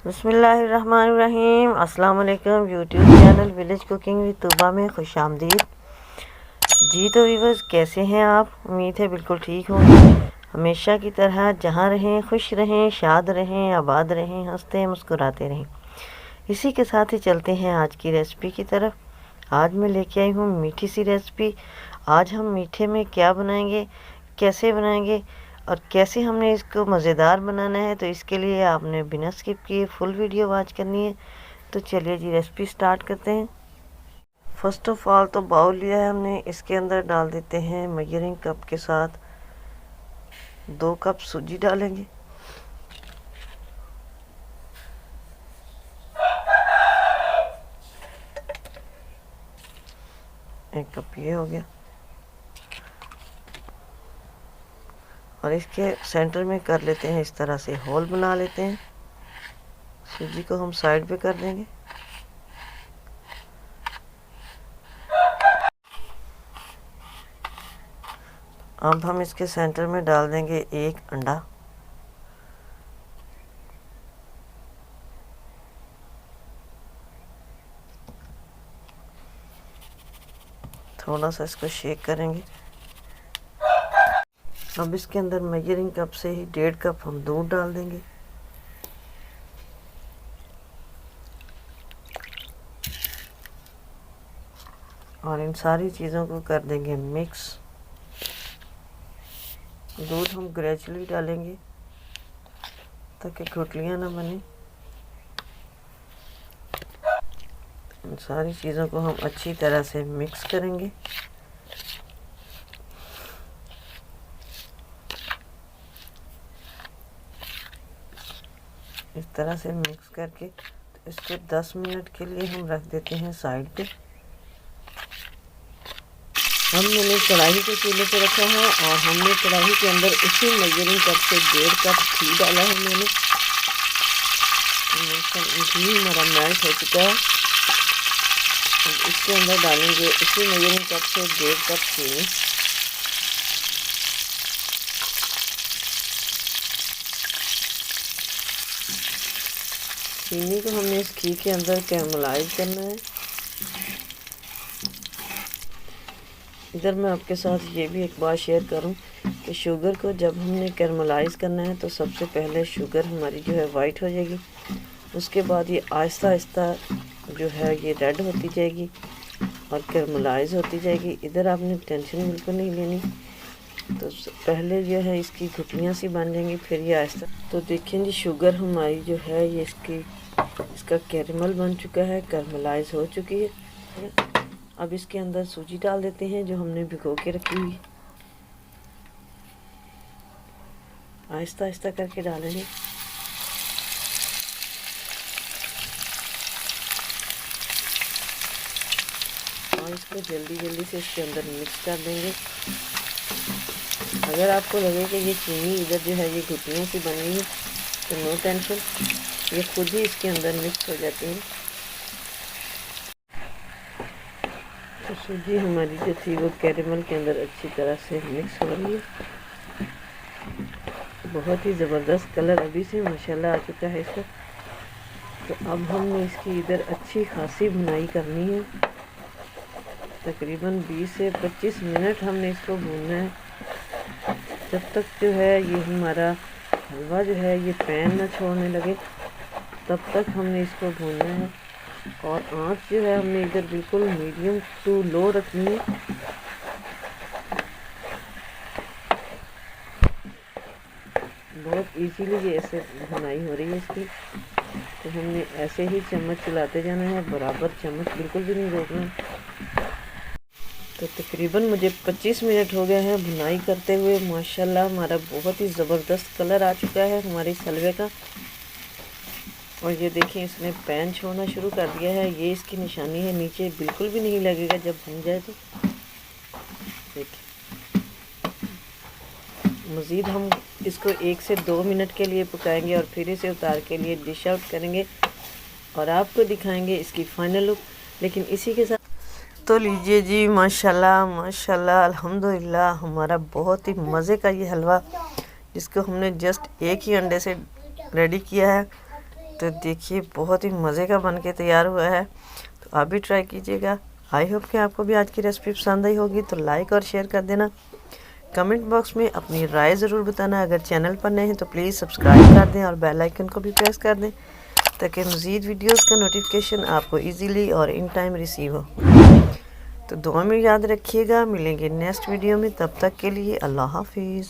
बिस्मिल्लाहिर्रहमानिर्रहीम। अस्सलाम वालेकुम। YouTube channel village cooking with Tooba में खुशामदीद। जी तो व्यूअर्स, कैसे हैं आप? उम्मीद है बिल्कुल ठीक होंगे। हमेशा की तरह जहाँ रहें खुश रहें, शाद रहें, आबाद रहें, हंसते मुस्कुराते रहें। इसी के साथ ही चलते हैं आज की रेसिपी की तरफ। आज मैं लेके आई हूँ मीठी सी रेसिपी। आज हम मीठे में क्या बनाएंगे, कैसे बनाएंगे और कैसे हमने इसको मज़ेदार बनाना है, तो इसके लिए आपने बिना स्किप किए फुल वीडियो वॉच करनी है। तो चलिए जी रेसिपी स्टार्ट करते हैं। फर्स्ट ऑफ ऑल तो बाउल लिया है हमने, इसके अंदर डाल देते हैं मेजरिंग कप के साथ 2 कप सूजी डालेंगे। एक कप ये हो गया और इसके सेंटर में कर लेते हैं, इस तरह से होल बना लेते हैं। सूजी को हम साइड पे कर देंगे। अब हम इसके सेंटर में डाल देंगे 1 अंडा। थोड़ा सा इसको शेक करेंगे। अब इसके अंदर मेजरिंग कप से ही 1.5 कप हम दूध डाल देंगे। और इन सारी चीज़ों को कर देंगे मिक्स। दूध हम ग्रेजुअली डालेंगे ताकि गुठलियाँ ना बने। इन सारी चीज़ों को हम अच्छी तरह से मिक्स करेंगे। इस तरह से मिक्स करके तो इसको 10 मिनट के लिए हम रख देते हैं साइड पे। हमने कढ़ाई को चूल्हे पे रखा है और हमने कढ़ाई के अंदर उसी मेजरिंग कप से 1.5 कप घी डाला है मैंने। घी हमारा मेल्ट हो चुका है। इसके अंदर डालेंगे उसी मेजरिंग कप से 1.5 कप चीनी। चीनी को हमने इस घी के अंदर कैरमलाइज करना है। इधर मैं आपके साथ ये भी एक बात शेयर करूं कि शुगर को जब हमने कैरमलाइज करना है तो सबसे पहले शुगर हमारी जो है वाइट हो जाएगी। उसके बाद ये आहिस्ता आहिस्ता जो है ये रेड होती जाएगी और कैरमलाइज होती जाएगी। इधर आपने टेंशन बिल्कुल नहीं लेनी। तो पहले जो है इसकी गुठलियाँ सी बन जाएंगी, फिर ये आहिस्ता। तो देखिए जी, शुगर हमारी जो है ये इसका कैरमल बन चुका है, कैरमलाइज हो चुकी है। अब इसके अंदर सूजी डाल देते हैं जो हमने भिगो के रखी हुई। आहिस्ता आहिस्ता करके डालेंगे। और इसको जल्दी जल्दी से इसके अंदर मिक्स कर देंगे। अगर आपको लगे कि ये चीनी इधर जो है ये गुठलियाँ सी बनी है तो नो टेंशन, ये खुद ही इसके अंदर मिक्स हो जाती है। तो सूजी हमारी जो थी वो कैरेमल के अंदर अच्छी तरह से मिक्स हो रही है। बहुत ही ज़बरदस्त कलर अभी से माशाल्लाह आ चुका है इसका। तो अब हमने इसकी इधर अच्छी खासी भुनाई करनी है। तकरीबन 20 से 25 मिनट हमने इसको भूनना है, जब तक जो है ये हमारा हलवा जो है ये पैन ना छोड़ने लगे, तब तक हमने इसको भूनना है। और आँच जो है हमने इधर बिल्कुल मीडियम टू लो रखनी है। बहुत इजीली ये ऐसे भुनाई हो रही है इसकी। तो हमने ऐसे ही चम्मच चलाते जाना है, बराबर चम्मच बिल्कुल भी नहीं रोकना। तो तकरीबन मुझे 25 मिनट हो गए हैं भुनाई करते हुए। माशाल्लाह हमारा बहुत ही ज़बरदस्त कलर आ चुका है हमारे हलवे का। और ये देखिए इसने पैन छोड़ना शुरू कर दिया है। ये इसकी निशानी है, नीचे बिल्कुल भी नहीं लगेगा जब भुन जाए। तो देखिए मज़ीद हम इसको 1 से 2 मिनट के लिए पकाएंगे और फिर इसे उतार के लिए डिश आउट करेंगे और आपको दिखाएंगे इसकी फाइनल लुक। लेकिन इसी के साथ तो लीजिए जी, माशाल्लाह माशाल्लाह अल्हम्दुलिल्लाह, हमारा बहुत ही मज़े का ये हलवा जिसको हमने जस्ट 1 ही अंडे से रेडी किया है, तो देखिए बहुत ही मज़े का बन के तैयार हुआ है, तो आप भी ट्राई कीजिएगा। आई होप कि आपको भी आज की रेसिपी पसंद आई होगी, तो लाइक और शेयर कर देना। कमेंट बॉक्स में अपनी राय ज़रूर बताना। अगर चैनल पर नए हैं तो प्लीज़ सब्सक्राइब कर दें और बेल आइकन को भी प्रेस कर दें, ताकि मज़ीद वीडियोस का नोटिफिकेशन आपको इजीली और इन टाइम रिसीव हो। तो दुआ में याद रखिएगा। मिलेंगे नेक्स्ट वीडियो में, तब तक के लिए अल्लाह हाफिज़।